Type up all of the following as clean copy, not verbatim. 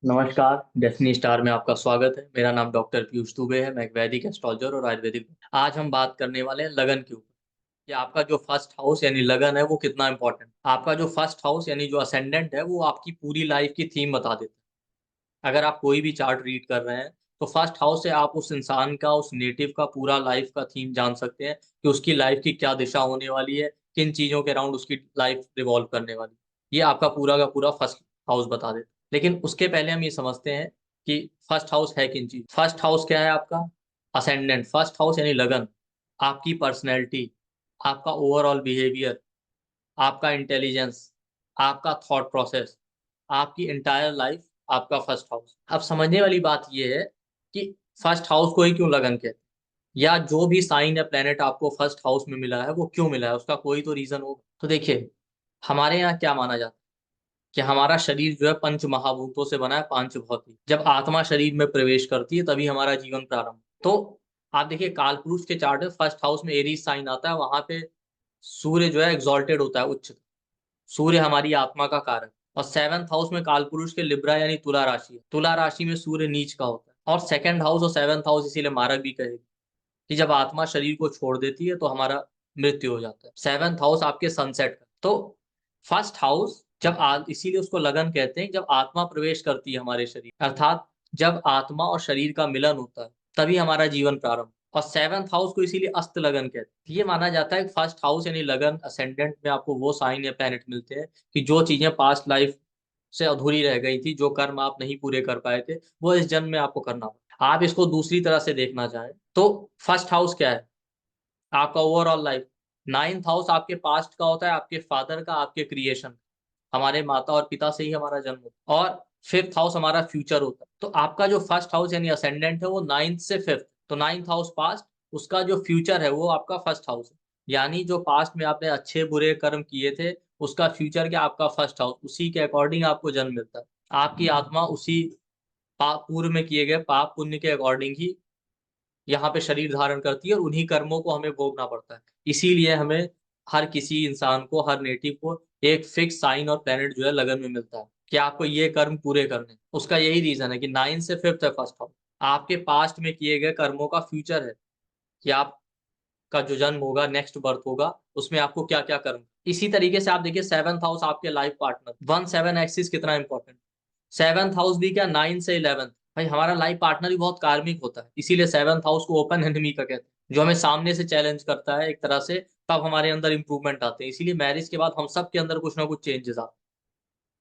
नमस्कार। Destiny star में आपका स्वागत है। मेरा नाम डॉक्टर पीयूष दुबे है। मैं एक वैदिक एस्ट्रोलॉजर और आयुर्वेदिक। आज हम बात करने वाले हैं लगन के ऊपर कि आपका जो फर्स्ट हाउस यानी लगन है वो कितना इंपॉर्टेंट। आपका जो फर्स्ट हाउस यानी जो असेंडेंट है वो आपकी पूरी लाइफ की थीम बता देता है। अगर आप कोई भी चार्ट रीड कर रहे हैं तो फर्स्ट हाउस से आप उस इंसान का, उस नेटिव का पूरा लाइफ का थीम जान सकते हैं कि उसकी लाइफ की क्या दिशा होने वाली है, किन चीजों के अराउंड उसकी लाइफ रिवॉल्व करने वाली है। ये आपका पूरा का पूरा फर्स्ट हाउस बता देता है। लेकिन उसके पहले हम ये समझते हैं कि फर्स्ट हाउस है किन चीज। फर्स्ट हाउस क्या है आपका? असेंडेंट। फर्स्ट हाउस यानी लगन, आपकी पर्सनैलिटी, आपका ओवरऑल बिहेवियर, आपका इंटेलिजेंस, आपका थॉट प्रोसेस, आपकी एंटायर लाइफ, आपका फर्स्ट हाउस। अब समझने वाली बात यह है कि फर्स्ट हाउस को ही क्यों लगन कहते हैं, या जो भी साइन या प्लेनेट आपको फर्स्ट हाउस में मिला है वो क्यों मिला है, उसका कोई तो रीजन होगा। तो देखिए, हमारे यहाँ क्या माना जाता है कि हमारा शरीर जो है पंच महाभूतों से बना है, पांच भौतिक। जब आत्मा शरीर में प्रवेश करती है तभी हमारा जीवन प्रारंभ। तो आप देखिए, काल पुरुष के चार्ट में फर्स्ट हाउस में एरीज साइन आता है, वहां पे सूर्य जो है एग्जॉल्टेड होता है, उच्च। सूर्य हमारी आत्मा का कारक। और सेवंथ हाउस में काल पुरुष के लिब्रा यानी तुला राशि है। तुला राशि में सूर्य नीच का होता है। और सेकंड हाउस और सेवंथ हाउस इसीलिए मारक भी कहेगी कि जब आत्मा शरीर को छोड़ देती है तो हमारा मृत्यु हो जाता है। सेवंथ हाउस आपके सनसेट का। तो फर्स्ट हाउस जब इसीलिए उसको लगन कहते हैं, जब आत्मा प्रवेश करती है हमारे शरीर, अर्थात जब आत्मा और शरीर का मिलन होता है तभी हमारा जीवन प्रारंभ। और सेवंथ हाउस को इसीलिए अस्त लगन कहते हैं। ये माना जाता है कि फर्स्ट हाउस यानी लगन असेंडेंट में आपको वो साइन या प्लैनेट मिलते हैं कि जो चीजें पास्ट लाइफ से अधूरी रह गई थी, जो कर्म आप नहीं पूरे कर पाए थे, वो इस जन्म में आपको करना होगा। आप इसको दूसरी तरह से देखना चाहें तो फर्स्ट हाउस क्या है? आपका ओवरऑल लाइफ। नाइन्थ हाउस आपके पास्ट का होता है, आपके फादर का, आपके क्रिएशन, हमारे माता और पिता से ही हमारा जन्म होता है। और फिफ्थ हाउस हमारा फ्यूचर होता है। तो आपका जो फर्स्ट हाउस यानी असेंडेंट है वो नाइन्थ से फिफ्थ। तो नाइन्थ हाउस पास्ट, उसका जो फ्यूचर है वो आपका फर्स्ट हाउस है। यानी जो पास्ट में आपने अच्छे बुरे कर्म किए थे, उसका फ्यूचर क्या? आपका फर्स्ट हाउस। उसी के अकॉर्डिंग आपको जन्म मिलता है। आपकी आत्मा उसी पाप पूर्व में किए गए पाप पुण्य के अकॉर्डिंग ही यहाँ पे शरीर धारण करती है, और उन्हीं कर्मों को हमें भोगना पड़ता है। इसीलिए हमें, हर किसी इंसान को, हर नेटिव को एक फिक्स साइन और प्लेनेट जो है लगन में मिलता है कि आपको ये कर्म पूरे करने। उसका यही रीजन है कि नाइन से फिफ्थ है फर्स्ट हाउस। आपके पास्ट में किए गए कर्मों का फ्यूचर है कि आपका जो जन्म होगा, नेक्स्ट बर्थ होगा, उसमें आपको क्या क्या कर्म। इसी तरीके से आप देखिए, सेवंथ हाउस आपके life partner, one seven axis कितना इंपॉर्टेंट। सेवंथ हाउस भी क्या, नाइन से इलेवंथ। भाई हमारा लाइफ पार्टनर भी बहुत कार्मिक होता है, इसीलिए सेवंथ हाउस को ओपन एनिमी का कहते हैं, जो हमें सामने से चैलेंज करता है एक तरह से। तब हमारे अंदर इंप्रूवमेंट आते हैं, इसीलिए मैरिज के बाद हम सब के अंदर कुछ ना कुछ चेंजेस आते हैं।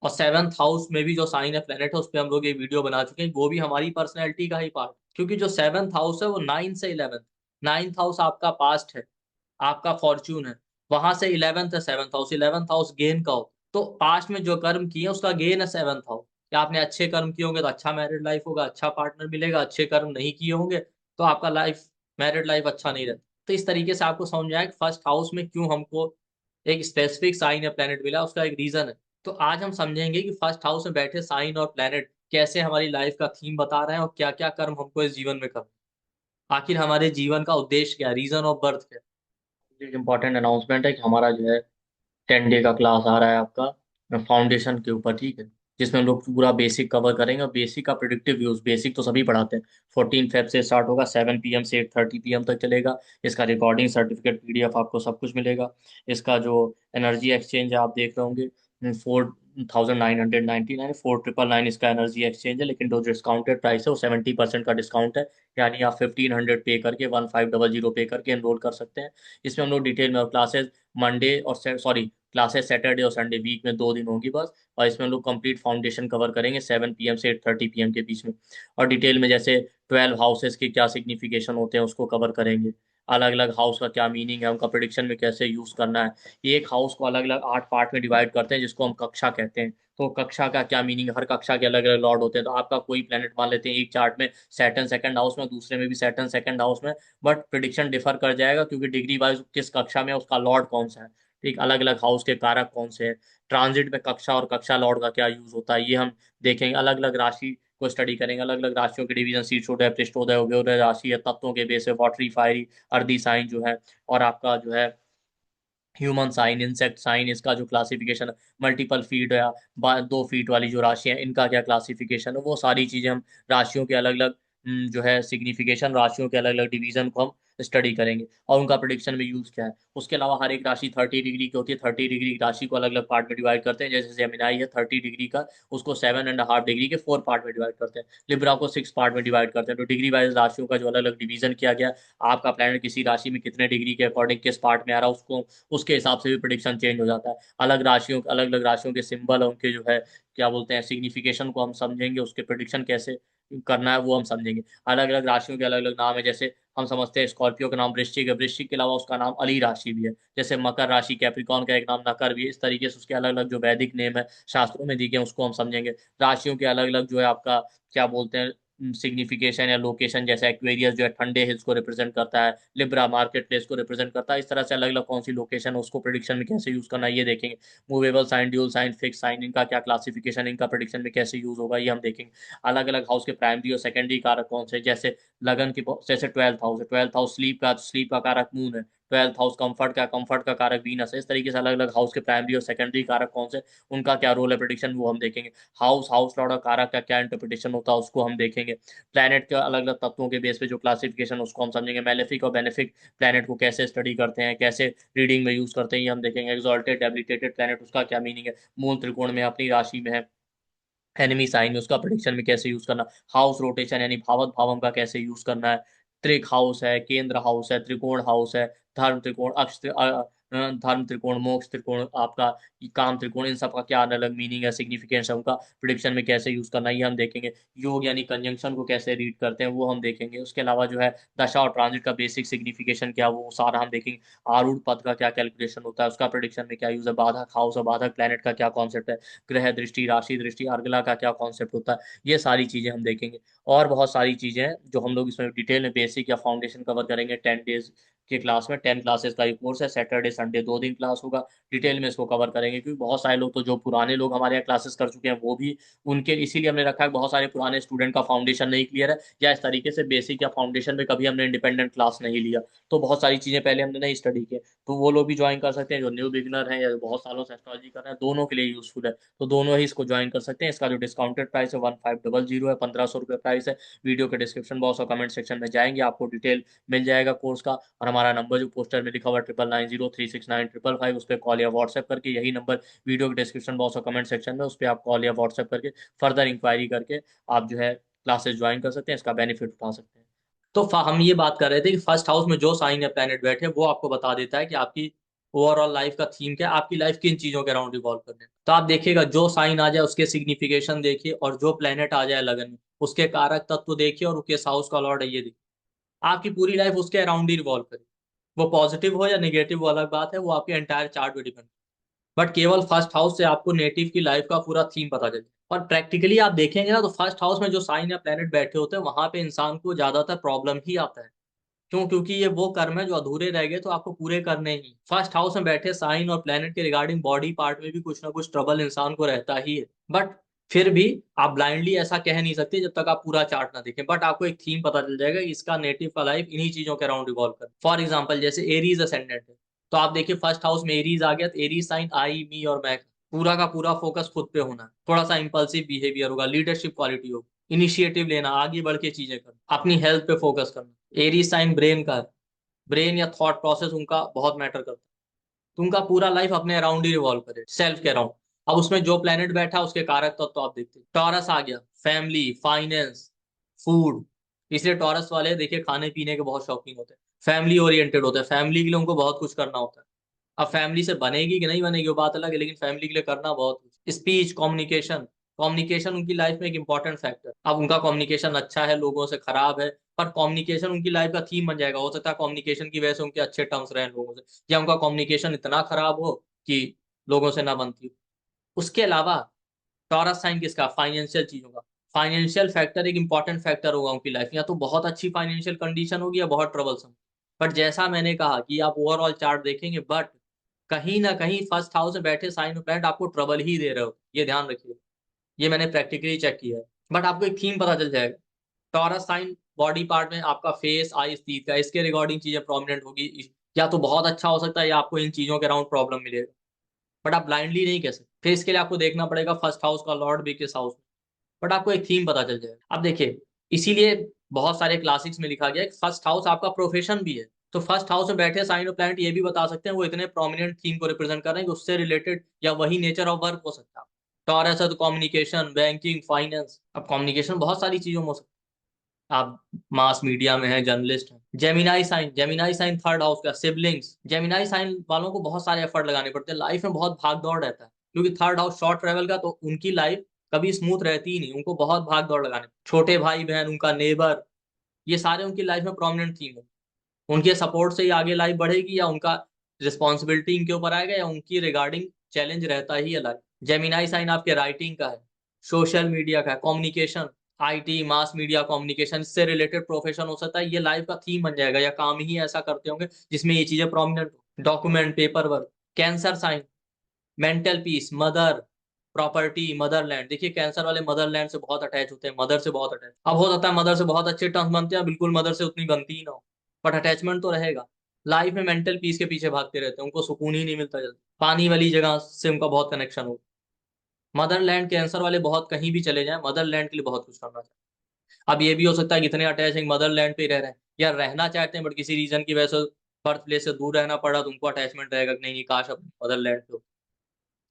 और सेवंथ हाउस में भी जो साइन है प्लेनेट है, उस पर हम लोग ये वीडियो बना चुके हैं, वो भी हमारी पर्सनैलिटी का ही पार्ट। क्योंकि जो सेवंथ हाउस है वो नाइन से इलेवंथ। नाइन्थ हाउस आपका पास्ट है, आपका फॉर्च्यून है। वहां से इलेवंथ है seventh house. Eleventh house gain का हो, तो पास्ट में जो कर्म किए उसका गेन है सेवंथ हाउस। कि आपने अच्छे कर्म किए होंगे तो अच्छा मैरिड लाइफ होगा, अच्छा पार्टनर मिलेगा। अच्छे कर्म नहीं किए होंगे तो आपका लाइफ, मैरिड लाइफ अच्छा नहीं रहता। तो इस तरीके से आपको समझ में आया कि फर्स्ट हाउस में क्यों हमको एक स्पेसिफिक साइन या प्लेनेट मिला, उसका एक रीजन है। तो आज हम समझेंगे कि फर्स्ट हाउस में बैठे साइन और प्लेनेट कैसे हमारी लाइफ का थीम बता रहे हैं, और क्या क्या कर्म हमको इस जीवन में करना है। आखिर हमारे जीवन का उद्देश्य क्या है, रीजन ऑफ बर्थ क्या है। एक इम्पॉर्टेंट अनाउंसमेंट है कि हमारा जो है 10 डे का क्लास आ रहा है आपका फाउंडेशन के ऊपर, ठीक है। जिसमें हम लोग पूरा बेसिक कवर करेंगे। और बेसिक का प्रिडिक्टिव यूज, बेसिक तो सभी पढ़ाते हैं। 14 फेब से स्टार्ट होगा, 7 PM से 8:30 PM तक चलेगा। इसका रिकॉर्डिंग सर्टिफिकेट PDF आपको सब कुछ मिलेगा। इसका जो एनर्जी एक्सचेंज है आप देख रहे होंगे, 4,999, 4,999 इसका एनर्जी एक्सचेंज है। लेकिन जो डिस्काउंटेड प्राइस है वो 70% का डिस्काउंट है। यानी आप 1,500 पे करके, 1,500 पे करके एनरोल कर सकते हैं। इसमें हम लोग डिटेल में क्लासेस मंडे और सॉरी, क्लासेस सैटरडे और संडे, वीक में 2 दिन होंगी बस। और इसमें हम लोग कंप्लीट फाउंडेशन कवर करेंगे 7 PM से 8:30 PM के बीच में। और डिटेल में जैसे 12 हाउसेस के क्या सिग्निफिकेशन होते हैं उसको कवर करेंगे। अलग अलग हाउस का क्या मीनिंग है, उनका प्रिडिक्शन में कैसे यूज करना है। एक हाउस को अलग अलग 8 पार्ट में डिवाइड करते हैं, जिसको हम कक्षा कहते हैं। तो कक्षा का क्या मीनिंग है, हर कक्षा के अलग अलग लॉर्ड होते हैं। तो आपका कोई प्लेनेट मान लेते हैं एक चार्ट में सैटर्न सेकंड हाउस में, दूसरे में भी सैटर्न सेकंड हाउस में। बट प्रिडिक्शन डिफर कर जाएगा क्योंकि डिग्री वाइज किस कक्षा में है, उसका लॉर्ड कौन सा है। ठीक, अलग अलग हाउस के कारक कौन से हैं, ट्रांजिट में कक्षा और कक्षा लॉर्ड का क्या यूज होता है, ये हम देखेंगे। अलग अलग राशि को स्टडी करेंगे, अलग अलग राशियों के डिवीजन, शीर्षोदय, पृष्ठोदय, उदयोदय राशि है, तत्वों के बेस पे, वाटरी, फायरी, अर्दी साइन जो है। और आपका जो है ह्यूमन साइन, इंसेक्ट साइन, इसका जो क्लासिफिकेशन है, मल्टीपल फीट या 2 फीट वाली जो राशि है इनका क्या क्लासिफिकेशन है, वो सारी चीजें हम राशियों के अलग अलग जो है सिग्निफिकेशन, राशियों के अलग अलग डिवीजन को हम स्टडी करेंगे और उनका प्रिडिक्शन में यूज क्या है। उसके अलावा हर एक राशि 30 डिग्री की होती है, 30 डिग्री की राशि को अलग अलग पार्ट में डिवाइड करते हैं। जैसे जेमिनाई है 30 डिग्री का, उसको 7.5 डिग्री के 4 पार्ट में डिवाइड करते हैं। लिब्रा को 6 पार्ट में डिवाइड करते हैं। तो डिग्री वाइज राशियों का जो अलग अलग डिवीजन किया गया, आपका प्लैनेट किसी राशि में कितने डिग्री के अकॉर्डिंग किस पार्ट में आ रहा है, उसको उसके हिसाब से भी प्रिडिक्शन चेंज हो जाता है। अलग अलग राशियों के सिंबल और उनके जो है क्या बोलते हैं सिग्निफिकेशन को हम समझेंगे, उसके प्रिडिक्शन कैसे करना है वो हम समझेंगे। अलग अलग राशियों के अलग अलग नाम है। जैसे हम समझते हैं स्कॉर्पियो का नाम वृश्चिक है, वृश्चिक के अलावा उसका नाम अली राशि भी है। जैसे मकर राशि, कैप्रिकॉन का एक नाम नकर भी है। इस तरीके से उसके अलग अलग जो वैदिक नेम है शास्त्रों में दिए गए हैं उसको हम समझेंगे। राशियों के अलग अलग जो है आपका क्या बोलते हैं सिग्निफिकेशन या लोकेशन, जैसे एक्वेरियस जो है ठंडे हिल्स को रिप्रेजेंट करता है, लिब्रा मार्केट प्लेस को रिप्रेजेंट करता है। इस तरह से अलग अलग कौन सी लोकेशन है उसको प्रिडिक्शन में कैसे यूज करना है ये देखेंगे। Movable sign, dual sign, fix sign, इनका क्या क्लासिफिकेशन, इनका प्रिडिक्शन में कैसे यूज होगा ये हम देखेंगे। अलग अलग हाउस के प्राइमरी और सेकेंडरी कारक कौन से, जैसे लगन की, जैसे 12th हाउस है, 12th हाउस स्लीप का कारक मून है। 12th हाउस कंफर्ट का कारक वीनस है। इस तरीके से अलग अलग हाउस के प्राइमरी और सेकेंडरी कारक कौन से, उनका क्या रोल है प्रिडिक्शन, वो हम देखेंगे। हाउस लॉर्ड और कारक का क्या इंटरप्रिटेशन होता है उसको हम देखेंगे। प्लैनेट के अलग अलग तत्वों के बेस पे जो क्लासिफिकेशन उसको हम समझेंगे। मेलेफिक और बेनिफिक प्लैनेट को कैसे स्टडी करते हैं, कैसे रीडिंग में यूज करते हैं ये हम देखेंगे। एक्सॉल्टेड डेबिलिटेटेड प्लैनेट, उसका क्या मीनिंग है, मूल त्रिकोण में अपनी राशि में है, एनिमी साइन में उसका प्रिडिक्शन में कैसे यूज करना। हाउस रोटेशन यानी भावक भावम का कैसे यूज करना है। त्रिक हाउस है, केंद्र हाउस है, त्रिकोण हाउस है, धर्म त्रिकोण, धर्म त्रिकोण, मोक्ष त्रिकोण, आपका काम त्रिकोण, इन सब का क्या अलग अलग मीनिंग है, सिग्निफिकेंस है, उनका प्रिडिक्शन में कैसे यूज करना है ये हम देखेंगे। योग यानी कंजंक्शन को कैसे रीड करते हैं वो हम देखेंगे। उसके अलावा जो है दशा और ट्रांजिट का बेसिक सिग्निफिकेशन क्या, वो सारा हम देखेंगे। आरूढ़ पद का क्या कैलकुलेशन होता है, उसका प्रिडिक्शन में क्या यूज है। बाधक हाउस और बाधक प्लैनेट का क्या कॉन्सेप्ट है। ग्रह दृष्टि, राशि दृष्टि, अर्गला का क्या कॉन्सेप्ट होता है, ये सारी चीजें हम देखेंगे। और बहुत सारी चीजें हैं जो हम लोग इसमें डिटेल में बेसिक या फाउंडेशन कवर करेंगे 10 डेज के क्लास में। 10 क्लासेस का ये कोर्स है, सैटरडे संडे 2 दिन क्लास होगा। डिटेल में इसको कवर करेंगे क्योंकि बहुत सारे लोग तो जो पुराने लोग हमारे यहाँ क्लासेस कर चुके हैं वो भी, उनके इसीलिए हमने रखा है बहुत सारे पुराने स्टूडेंट का फाउंडेशन नहीं क्लियर है, या इस तरीके से बेसिक या फाउंडेशन में कभी हमने इंडिपेंडेंट क्लास नहीं लिया, तो बहुत सारी चीजें पहले हमने नहीं स्टडी की, तो वो लोग भी ज्वाइन कर सकते हैं। जो न्यू बिगिनर हैं या जो बहुत सालों से एस्ट्रोलॉजी कर रहे हैं, दोनों के लिए यूजफुल है। तो दोनों ही इसको ज्वाइन कर सकते हैं। इसका जो डिस्काउंटेड प्राइस है 1500 है, 1500 रुपये प्राइस है। वीडियो के डिस्क्रिप्शन बॉक्स और कमेंट सेक्शन में जाएंगे, आपको डिटेल मिल जाएगा कोर्स का। और हमारा नंबर जो पोस्टर में लिखा हुआ 9990369555, उस पर कॉल या व्हाट्सएप करके, यही नंबर वीडियो के डिस्क्रिप्शन बॉक्स और कमेंट सेक्शन में, उस पर आप कॉल या व्हाट्सएप करके फर्दर इंक्वायरी करके आप जो है क्लासेस ज्वाइन कर सकते हैं, इसका बेनिफिट उठा सकते हैं। तो हम ये बात कर रहे थे कि फर्स्ट हाउस में जो साइन या प्लैनेट बैठे वो आपको बता देता है कि आपकी ओवरऑल लाइफ का थीम क्या है, आपकी लाइफ किन चीजों के अराउंड रिवॉल्व करने। तो आप देखिएगा जो साइन आ जाए उसके सिग्निफिकेशन देखिए, और जो प्लेनेट आ जाए लगन में उसके कारक तत्व देखिए, और उसके हाउस का लॉर्ड है ये देखिए, आपकी पूरी लाइफ उसके अराउंड ही रिवॉल्व करे। वो पॉजिटिव हो या नेगेटिव वो अलग बात है, वो आपके एंटायर चार्ट पे डिपेंड। बट केवल फर्स्ट हाउस से आपको नेटिव की लाइफ का पूरा थीम पता चले। और प्रैक्टिकली आप देखेंगे ना तो फर्स्ट हाउस में जो साइन या प्लेनेट बैठे होते हैं वहां पे इंसान को ज्यादातर प्रॉब्लम ही आता है। क्यों? क्योंकि ये वो कर्म है जो अधूरे रह गए तो आपको पूरे करने ही। फर्स्ट हाउस में बैठे साइन और प्लेनेट के रिगार्डिंग बॉडी पार्ट में भी कुछ ना कुछ ट्रबल इंसान को रहता ही है। बट फिर भी आप ब्लाइंडली ऐसा कह नहीं सकते जब तक आप पूरा चार्ट ना देखें। बट आपको एक थीम पता चल जाएगा इसका नेटिव का लाइफ इन्हीं चीजों के अराउंड रिवॉल्व कर। फॉर एग्जाम्पल जैसे एरीज असेंडेंट है, तो आप देखिए फर्स्ट हाउस में एरीज आ गया तो एरीज साइन आई मी और मैं, पूरा का पूरा फोकस खुद पे होना है, थोड़ा सा इंपल्सिव बिहेवियर होगा, लीडरशिप क्वालिटी होगी, इनिशिएटिव लेना, आगे बढ़ के चीजें करना, अपनी हेल्थ पे फोकस करना। एरीज साइन ब्रेन का है, ब्रेन या थॉट प्रोसेस उनका बहुत मैटर करता है। तो उनका पूरा लाइफ अपने अराउंड ही रिवॉल्व करे, सेल्फ के अराउंड। अब उसमें जो प्लेनेट बैठा उसके कारक तत्व तो आप देखते हैं। टॉरस आ गया, फैमिली, फाइनेंस, फूड। इसलिए टॉरस वाले देखिए खाने पीने के बहुत शौकीन होते हैं, फैमिली ओरिएंटेड होते हैं, फैमिली के लिए उनको बहुत कुछ करना होता है। अब फैमिली से बनेगी कि नहीं बनेगी वो बात अलग है, लेकिन फैमिली के लिए करना बहुत कुछ। स्पीच, कम्युनिकेशन, कम्युनिकेशन उनकी लाइफ में एक इंपॉर्टेंट फैक्टर। अब उनका कम्युनिकेशन अच्छा है, लोगों से खराब है, पर कम्युनिकेशन उनकी लाइफ का थीम बन जाएगा। हो सकता है कम्युनिकेशन की वजह से उनके अच्छे टर्म्स रहे लोगों से, या उनका कम्युनिकेशन इतना खराब हो कि लोगों से ना बनती हो। उसके अलावा टॉरस साइन किसका, फाइनेंशियल चीजों का। फाइनेंशियल फैक्टर एक इंपॉर्टेंट फैक्टर होगा उनकी लाइफ, या तो बहुत अच्छी फाइनेंशियल कंडीशन होगी या बहुत ट्रबलसम। बट जैसा मैंने कहा कि आप ओवरऑल चार्ट देखेंगे, बट कहीं ना कहीं फर्स्ट हाउस में बैठे साइन और प्लैनेट आपको ट्रबल ही दे रहे हो, ये ध्यान रखिए। ये मैंने प्रैक्टिकली चेक किया है। बट आपको एक थीम पता चल जाएगा। टॉरस साइन बॉडी पार्ट में आपका फेस, आईज, टीथ का, इसके रिगार्डिंग चीजें प्रोमिनेंट होगी, या तो बहुत अच्छा हो सकता है, या आपको इन चीजों के अराउंड प्रॉब्लम मिलेगा। बट आप ब्लाइंडली नहीं कह सकते, फिर इसके लिए आपको देखना पड़ेगा फर्स्ट हाउस का लॉर्ड भी किस हाउस में। बट आपको एक थीम पता चल जाएगा। अब देखिए, इसीलिए बहुत सारे क्लासिक्स में लिखा गया है फर्स्ट हाउस आपका प्रोफेशन भी है। तो फर्स्ट हाउस में बैठे साइन ऑफ प्लैनेट ये भी बता सकते हैं वो इतने प्रोमिनेंट थीम को रिप्रेजेंट कर रहे हैं कि उससे रिलेटेड या वही नेचर ऑफ वर्क हो सकता है। टॉरस है तो कम्युनिकेशन, बैंकिंग, फाइनेंस। अब कम्युनिकेशन बहुत सारी चीजों में हो सकता है। आप मास मीडिया में है, जर्नलिस्ट हैं। जेमिनाई साइन थर्ड हाउस का सिबलिंग्स। जेमिनाई साइन वालों को बहुत सारे एफर्ट लगाने पड़ते हैं, लाइफ में बहुत भाग दौड़ रहता है, क्योंकि थर्ड हाउस शॉर्ट ट्रेवल का, तो उनकी लाइफ कभी स्मूथ रहती ही नहीं, उनको बहुत भाग दौड़ लगाने। छोटे भाई बहन, उनका नेबर, ये सारे उनकी लाइफ में प्रोमिनेंट थीम है। उनके सपोर्ट से ही आगे लाइफ बढ़ेगी, या उनका रिस्पॉन्सिबिलिटी इनके ऊपर आएगा, या उनकी रिगार्डिंग चैलेंज रहता ही है लाइफ। जेमिनाई साइन आपके राइटिंग का है, सोशल मीडिया का है, communication, IT, mass media, communication से रिलेटेड प्रोफेशन हो सकता है, ये लाइफ का थीम बन जाएगा, या काम ही ऐसा करते होंगे जिसमें ये चीजें प्रोमिनेंट हो। Document, paper work. Cancer sign, mental peace, mother, property, motherland. देखिए कैंसर वाले मदरलैंड से बहुत अटैच होते हैं, मदर से बहुत अटैच। अब हो सकता है मदर से बहुत अच्छे टर्म्स बनते हैं, बिल्कुल मदर से उतनी बनती ही ना हो, बट अटैचमेंट तो रहेगा। लाइफ में मेंटल पीस के पीछे भागते रहते हैं, उनको सुकून ही नहीं मिलता जल्दी। पानी वाली जगह से उनका बहुत कनेक्शन हो। मदरलैंड, कैंसर वाले बहुत कहीं भी चले जाएं, मदरलैंड के लिए बहुत कुछ करना चाहते हैं। अब ये भी हो सकता है कि इतने अटैच हैं, मदरलैंड पे ही रह रहे हैं, या रहना चाहते हैं बट किसी रीजन की वजह से बर्थ प्लेस से दूर रहना पड़ा, तो उनको अटैचमेंट रहेगा कि नहीं नहीं, काश अपने मदरलैंड पे हो।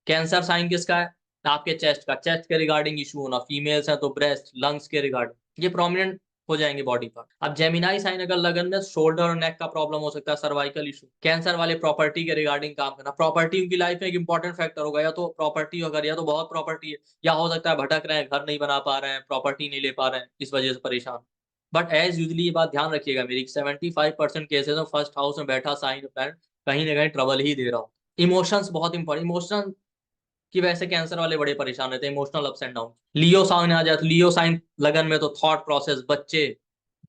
कैंसर साइन किसका है? आपके चेस्ट का, चेस्ट के रिगार्डिंग इशू होना, फीमेल्स हैं तो ब्रेस्ट, लंग्स के रिगार्डिंग, ये प्रोमिनेंट हो जाएंगे बॉडी पार्ट। अब जेमिनाई साइन अगर लगन में, शोल्डर और नेक का प्रॉब्लम हो सकता है, सर्वाइकल इशू। कैंसर वाले प्रॉपर्टी के रिगार्डिंग काम करना, प्रॉपर्टी उनकी लाइफ में एक इंपॉर्टेंट फैक्टर होगा, या तो प्रॉपर्टी अगर, या तो बहुत प्रॉपर्टी है, या हो सकता है भटक रहे हैं, घर नहीं बना पा रहे हैं, प्रॉपर्टी नहीं ले पा रहे हैं, इस वजह से परेशान। बट एज यूजली ये बात ध्यान रखिएगा मेरी, 75% केसेस में फर्स्ट हाउस में बैठा साइन प्लान कहीं ना कहीं ट्रबल ही दे रहा हो। इमोशंस बहुत इंपॉर्टेंट, इमोशन कि वैसे कैंसर वाले बड़े परेशान रहते हैं, emotional ups and down. Leo sign आ जाए तो, लियो साइन लगन में तो थॉट प्रोसेस, बच्चे,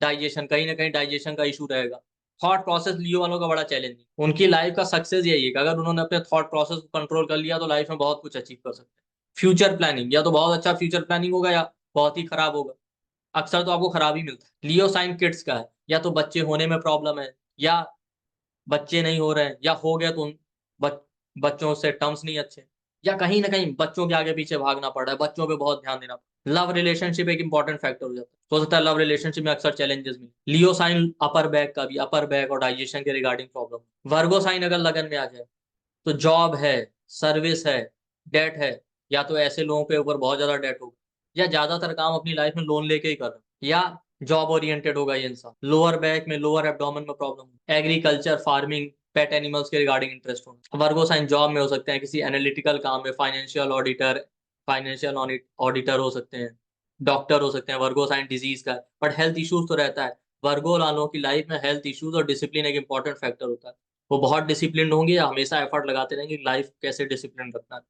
डाइजेशन, कहीं ना कहीं डाइजेशन का इशू रहेगा। थॉट प्रोसेस लियो वालों का बड़ा चैलेंज है, उनकी लाइफ का सक्सेस यही है कि अगर उन्होंने अपने थॉट प्रोसेस को कंट्रोल कर लिया तो लाइफ में बहुत कुछ अचीव कर सकते हैं। फ्यूचर प्लानिंग, या तो बहुत अच्छा फ्यूचर प्लानिंग होगा, या बहुत ही खराब होगा। अक्सर तो आपको खराब ही मिलता है। लियो साइन किड्स का है, या तो बच्चे होने में प्रॉब्लम है, या बच्चे नहीं हो रहे हैं, या हो गए तो उन बच, बच्चों से टर्म्स नहीं अच्छे, या कहीं ना कहीं बच्चों के आगे पीछे भागना पड़ रहा है, बच्चों पे बहुत ध्यान देना पड़ रहा है। लव रिलेशनशिप एक इंपॉर्टेंट फैक्टर हो जाता है, हो सकता है लव रिलेशनशिप में अक्सर चैलेंजेस मिले। लियो साइन अपर बैक का भी, अपर बैक और डाइजेशन के रिगार्डिंग प्रॉब्लम। वर्गो साइन अगर लगन में आ जाए तो जॉब है, सर्विस है, डेट है, या तो ऐसे लोगों के ऊपर बहुत ज्यादा डेट होगा, या ज्यादातर काम अपनी लाइफ में लोन लेके ही कर रहे हैं, या जॉब ओरिएंटेड होगा ये इंसान। लोअर बैक में, लोअर एब्डोमेन में problem, agriculture, farming, pet animals के रिगार्डिंग इंटरेस्ट होना। वर्गो साइन जॉब में हो सकते हैं, किसी एनालिटिकल काम में, फाइनेंशियल ऑडिटर हो सकते हैं, डॉक्टर हो सकते हैं। वर्गो साइन डिजीज का है, बट हेल्थ इश्यूज तो रहता है। वर्गो वालों की लाइफ में हेल्थ इश्यूज और डिसिप्लिन एक इंपॉर्टेंट फैक्टर होता है। वो बहुत डिसिप्लिन होंगे, या हमेशा एफर्ट लगाते रहेंगे लाइफ कैसे डिसिप्लिन रखना है,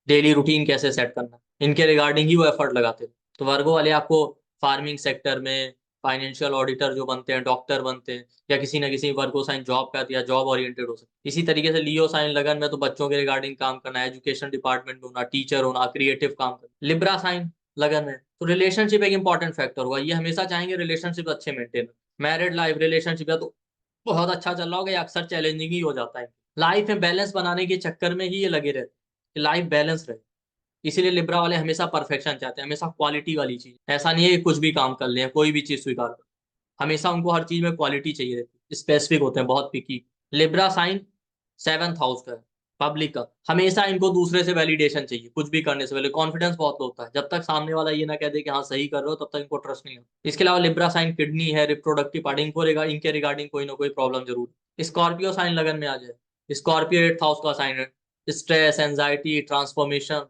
डेली रूटीन कैसे सेट करना है, इनके रिगार्डिंग ही वो एफर्ट लगाते हैं। तो वर्गो वाले आपको फार्मिंग सेक्टर में, फाइनेंशियल ऑडिटर जो बनते हैं, डॉक्टर बनते हैं, या किसी ना किसी वर्गो साइन जॉब का, या जॉब ओरिएंटेड हो सकते हैं। इसी तरीके से लियो साइन लगन में तो बच्चों के रिगार्डिंग काम करना, एजुकेशन डिपार्टमेंट में होना, टीचर होना, क्रिएटिव काम करना। लिब्रा साइन लगन में तो रिलेशनशिप एक इंपॉर्टेंट फैक्टर होगा, ये हमेशा चाहेंगे रिलेशनशिप अच्छे मेंटेन। मैरिड लाइफ, रिलेशनशिप या तो बहुत अच्छा चल रहा होगा, या अक्सर चैलेंजिंग ही हो जाता है। लाइफ में बैलेंस बनाने के चक्कर में ही ये लगे रहते हैं कि लाइफ बैलेंस रहे। इसीलिए लिब्रा वाले हमेशा परफेक्शन चाहते हैं, हमेशा क्वालिटी वाली चीज। ऐसा नहीं है कि कुछ भी काम कर ले, कोई भी चीज स्वीकार कर, हमेशा उनको हर चीज में क्वालिटी चाहिए रहती है, स्पेसिफिक होते हैं, बहुत पिकी। लिब्रा साइन सेवंथ हाउस का है, पब्लिक का। हमेशा इनको दूसरे से वैलिडेशन चाहिए, कुछ भी करने से पहले कॉन्फिडेंस बहुत लो होता है, जब तक सामने वाला ये ना कह दे कि हाँ सही कर रहे हो, तब तक इनको ट्रस्ट नहीं होता। इसके अलावा लिब्रा साइन किडनी है, रिप्रोडक्टिव पार्ट, इनके रिगार्डिंग कोई ना कोई प्रॉब्लम जरूर है। स्कॉर्पियो साइन लगन में आ जाए, स्कॉर्पियो एट्थ हाउस का साइन है। Stress, anxiety, transformation,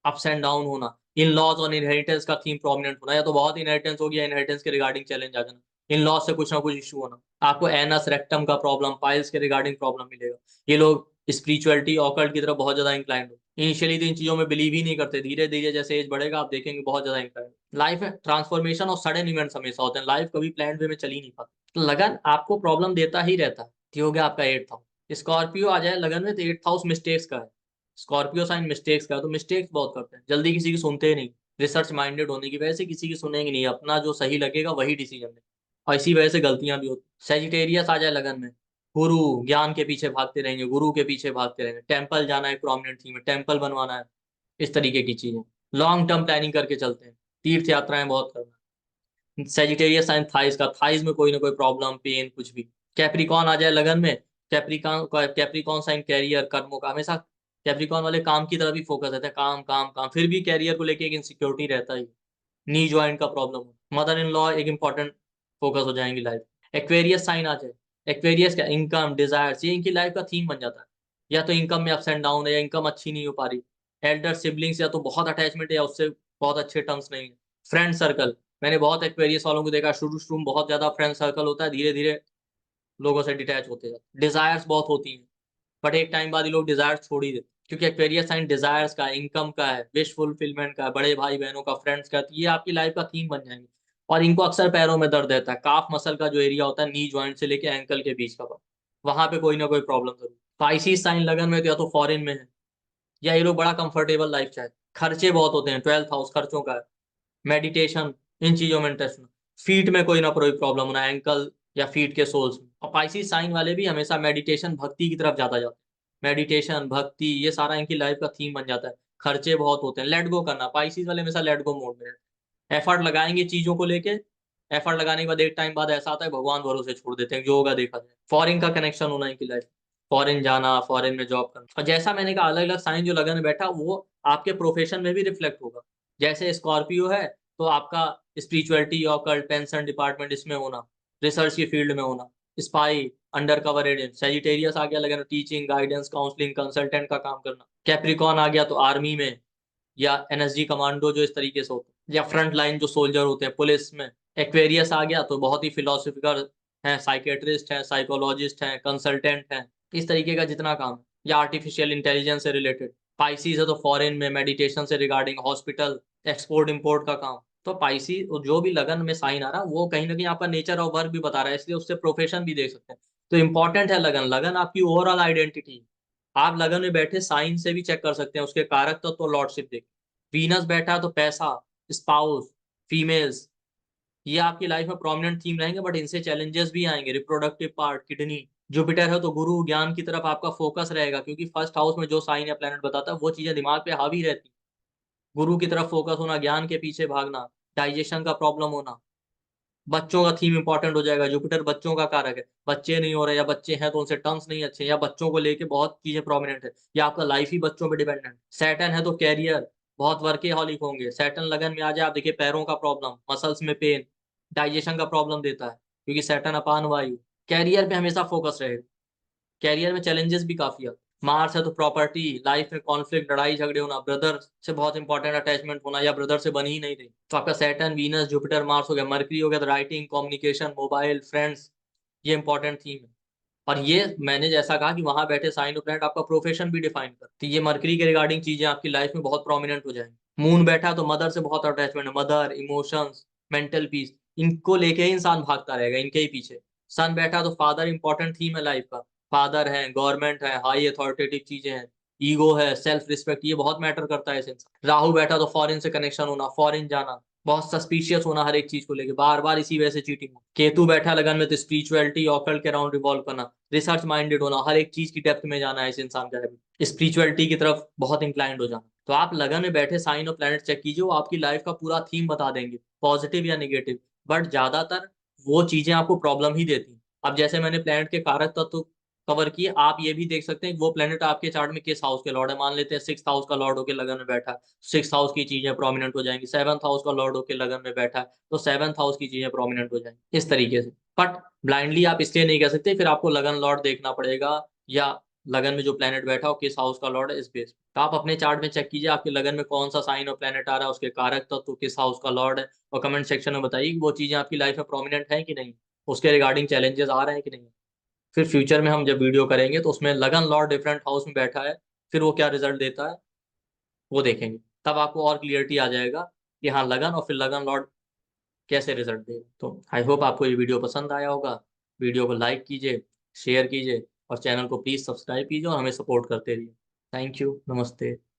ups and down होना, इन लॉज और इनहेरिटेंस का थीम प्रोमिनेंट होना, या तो बहुत इनहेरिटेंस हो गया, इनहेरिटेंस के रिगार्डिंग चैलेंज आ जाना, इन लॉज से कुछ ना कुछ इशू होना। आपको एनस रेक्टम का प्रॉब्लम, पाइल्स के रिगार्डिंग प्रॉब्लम मिलेगा। ये लोग स्पिरिचुअलिटी, ऑकल्ट की तरफ बहुत ज्यादा इंक्लाइंड हो। इनिशियली तो इन चीजों में बिलीव ही नहीं करते, धीरे धीरे जैसे एज बढ़ेगा आप देखेंगे बहुत ज्यादा इंक्लाइंड। लाइफ में ट्रांसफॉर्मेशन और सडन इवेंट्स हमेशा होते हैं, लाइफ कभी प्लान वे में चल ही नहीं पाती, तो लगन आपको प्रॉब्लम देता ही रहता है। ये हो गया आपका एट्थ हाउस। स्कॉर्पियो आ जाए लगन में तो एट्थ हाउस मिस्टेक्स का है। स्कॉर्पियो साइन मिस्टेक्स का, तो मिस्टेक्स बहुत करते हैं, जल्दी किसी की सुनते नहीं, रिसर्च माइंडेड होने की वजह से किसी की सुनेंगे नहीं, अपना जो सही लगेगा वही डिसीजन लेंगे, और इसी वजह से गलतियां भी होती। सेजिटेरियस आ जाए लगन में, गुरु, ज्ञान के पीछे भागते रहेंगे, गुरु के पीछे भागते रहेंगे। टेम्पल जाना एक प्रोमिनेंट थीम है, टेम्पल बनवाना है, इस तरीके की चीजें। लॉन्ग टर्म प्लानिंग करके चलते हैं, तीर्थ यात्राएं बहुत करना। सेजिटेरियस साइन थाइस का, थाइस में कोई ना कोई प्रॉब्लम, पेन, कुछ भी। कैप्रिकॉन आ जाए लगन में, कैप्रिकॉन कैप्रिकॉन साइन कैरियर, कर्मों का हमेशा कैप्रिकॉन वाले काम की तरफ ही फोकस रहता है, काम काम काम, फिर भी कैरियर को लेके एक इनसिक्योरिटी रहता ही। नी ज्वाइंट का प्रॉब्लम हो, मदर इन लॉ एक इंपॉर्टेंट फोकस हो जाएंगी लाइफ। एक्वेरियस साइन आ जाए, एक्वेरियस का इनकम डिजायर्स, ये इनकी लाइफ का थीम बन जाता है। या तो इनकम में अप्स एंड डाउन है, या इनकम अच्छी नहीं हो पा रही। एल्डर सिबलिंग्स या तो बहुत अटैचमेंट है, या उससे बहुत अच्छे टर्म्स नहीं है। फ्रेंड सर्कल, मैंने बहुत एक्वेरियस वालों को देखा, शुरू शुरू में बहुत ज्यादा फ्रेंड सर्कल होता है, धीरे धीरे लोगों से डिटैच होते जाते। डिजायर्स बहुत होती हैं, बट एक टाइम बाद ये लोग डिजायर्स छोड़ ही देते, क्योंकि एक्वेरियस साइन डिजायर्स का, इनकम का है, विश फुलफिलमेंट का है, बड़े भाई बहनों का, फ्रेंड्स का, तो ये आपकी लाइफ का थीम बन जाएंगे। और इनको अक्सर पैरों में दर्द रहता है, काफ मसल का जो एरिया होता है, नी ज्वाइंट से लेके एंकल के बीच का, वहां पे कोई ना कोई प्रॉब्लम जरूर। स्पाइसी साइन लगन में तो या तो फॉरेन में है, या ये लोग बड़ा कंफर्टेबल लाइफ चाहते। खर्चे बहुत होते हैं, 12th हाउस खर्चों का है। मेडिटेशन, इन चीजों में इंटरेस्ट होना। फीट में कोई ना कोई प्रॉब्लम होना, एंकल या फीट के सोल्स में। और पाइसिस साइन वाले भी हमेशा मेडिटेशन भक्ति की तरफ ज्यादा जाते हैं। मेडिटेशन भक्ति ये सारा इनकी लाइफ का थीम बन जाता है। खर्चे बहुत होते हैं, लेट गो करना, पाइसिस वाले हमेशा लेट गो मोड में। एफर्ट लगाएंगे चीजों को लेके, एफर्ट लगाने के बाद एक टाइम बाद ऐसा आता है भगवान भरोसे छोड़ देते हैं, जो होगा देखा जाए। फॉरेन का कनेक्शन होना इनकी लाइफ, फॉरेन जाना, फॉरेन में जॉब करना। और जैसा मैंने कहा, अलग अलग साइन जो लगन में बैठा वो आपके प्रोफेशन में भी रिफ्लेक्ट होगा। जैसे स्कॉर्पियो है तो आपका स्पिरिचुअलिटी, ऑकल्ट, पेंशन डिपार्टमेंट, इसमें होना, रिसर्च की फील्ड में होना, spy, undercover agent. Sagittarius आ गया लगन टीचिंग, गाइडेंस, काउंसलिंग, कंसल्टेंट का काम करना। कैप्रिकॉन आ गया तो आर्मी में, या एनएसजी कमांडो जो इस तरीके से होते हैं, या फ्रंट लाइन जो सोल्जर होते हैं पुलिस में। एक्वेरियस आ गया तो बहुत ही फिलोसफिकल हैं, साइकेट्रिस्ट हैं, साइकोलॉजिस्ट हैं, कंसल्टेंट हैं, इस तरीके का जितना काम है। या आर्टिफिशियल इंटेलिजेंस से रिलेटेड। पाइसीज है तो फॉरेन में मेडिटेशन से रिगार्डिंग, हॉस्पिटल, एक्सपोर्ट इम्पोर्ट का काम। तो पाइसी जो भी लगन में साइन आ रहा है वो कहीं ना कहीं आपका नेचर ऑफ वर्क भी बता रहा है, इसलिए उससे प्रोफेशन भी देख सकते हैं। तो इंपॉर्टेंट है लगन, लगन आपकी ओवरऑल आइडेंटिटी। आप लगन में बैठे साइन से भी चेक कर सकते हैं उसके कारक तत्व तो लॉर्डशिप देख। वीनस बैठा है तो पैसा, स्पाउस, फीमेल्स, ये आपकी लाइफ में प्रोमिनेंट थीम रहेंगे, बट इनसे चैलेंजेस भी आएंगे। Reproductive part, kidney. जुपिटर है तो गुरु, ज्ञान की तरफ आपका फोकस रहेगा, क्योंकि फर्स्ट हाउस में जो साइन या प्लेनेट बताता है वो चीजें दिमाग पे हावी रहती। गुरु की तरफ फोकस होना, ज्ञान के पीछे भागना, डाइजेशन का प्रॉब्लम होना। बच्चों का थीम इंपॉर्टेंट हो जाएगा, जुपिटर बच्चों का कारक है। बच्चे नहीं हो रहे, या बच्चे हैं तो उनसे टर्म्स नहीं अच्छे, या बच्चों को लेके बहुत चीजें प्रोमिनेंट है, या आपका लाइफ ही बच्चों पे डिपेंडेंट। सैटर्न है तो कैरियर, बहुत वर्केहॉलिक होंगे। सैटर्न लगन में आ जाए, आप देखिए पैरों का प्रॉब्लम, मसल्स में पेन, डाइजेशन का प्रॉब्लम देता है, क्योंकि सैटर्न अपान वायु। कैरियर पे हमेशा फोकस रहेगा, कैरियर में चैलेंजेस भी काफी आते। मार्स है तो प्रॉपर्टी, लाइफ में कॉन्फ्लिक्ट, लड़ाई झगड़े होना, ब्रदर से बहुत इंपॉर्टेंट अटैचमेंट होना, या ब्रदर से बन ही नहीं रही। तो आपका सैटर्न, वीनस, जुपिटर, मार्स हो गया। मरकरी हो गया तो राइटिंग, कम्युनिकेशन, मोबाइल, फ्रेंड्स, ये इंपॉर्टेंट थीम है। और ये मैंने जैसा कहा कि वहां बैठे साइन ऑफ प्लैनेट आपका प्रोफेशन भी डिफाइन कर, तो ये मरकरी के रिगार्डिंग चीजें आपकी लाइफ में बहुत प्रोमिनेंट हो जाएंगी। मून बैठा तो मदर से बहुत अटैचमेंट है, मदर, इमोशंस, मेंटल पीस, इनको लेके ही इंसान भागता रहेगा, इनके ही पीछे। सन बैठा तो फादर इंपॉर्टेंट थीम है लाइफ का। फादर है, गवर्नमेंट है, हाई अथॉरिटेटिव चीजें हैं, ईगो है, सेल्फ रिस्पेक्ट, ये बहुत मैटर करता है इस इंसान। राहु बैठा तो फॉरेन से कनेक्शन होना, फॉरेन जाना, बहुत सस्पिशियस होना हर एक चीज को लेके, बार बार इसी वजह से चीटिंग हो। केतु बैठा लगन में तो स्पिरिचुअलिटी, ऑकल्ट के अराउंड रिवॉल्व करना, रिसर्च माइंडेड होना, हर एक चीज की डेप्थ में जाना है इस इंसान का है, स्पिरिचुअलिटी की तरफ बहुत इंक्लाइंड हो जाना। तो आप लगन में बैठे साइन और प्लैनेट चेक कीजिए, वो आपकी लाइफ का पूरा थीम बता देंगे, पॉजिटिव या निगेटिव। बट ज्यादातर वो चीजें आपको प्रॉब्लम ही देती हैं। अब जैसे मैंने प्लैनेट के कारक तत्व तो कवर किए, आप ये भी देख सकते हैं कि वो प्लेनेट आपके चार्ट में किस हाउस के लॉर्ड है। मान लेते हैं 6th हाउस का लॉर्ड होकर लगन में बैठा है, 6th हाउस की चीजें प्रोमिनेंट हो जाएंगी। 7th हाउस का लॉर्ड होकर लगन में बैठा है तो 7th हाउस की चीजें प्रोमिनेंट हो जाएंगी, इस तरीके से। बट ब्लाइंडली आप इसलिए नहीं कह सकते, फिर आपको लगन लॉर्ड देखना पड़ेगा, या लगन में जो प्लेनेट बैठा हो किस हाउस का लॉर्ड है, इस बेस तो आप अपने चार्ट में चेक कीजिए आपके लगन में कौन सा साइन और प्लेनेट आ रहा है, उसके कारक तत्व किस हाउस का लॉर्ड है, और कमेंट सेक्शन में बताइए कि वो चीजें आपकी लाइफ में प्रोमिनेंट है कि नहीं, उसके रिगार्डिंग चैलेंजेस आ रहे हैं कि नहीं। फिर फ्यूचर में हम जब वीडियो करेंगे तो उसमें लगन लॉर्ड डिफरेंट हाउस में बैठा है, फिर वो क्या रिजल्ट देता है वो देखेंगे, तब आपको और क्लियरिटी आ जाएगा कि हाँ लगन और फिर लगन लॉर्ड कैसे रिजल्ट देगा। तो आई होप आपको ये वीडियो पसंद आया होगा। वीडियो को लाइक कीजिए, शेयर कीजिए, और चैनल को प्लीज सब्सक्राइब कीजिए और हमें सपोर्ट करते रहिए। थैंक यू, नमस्ते।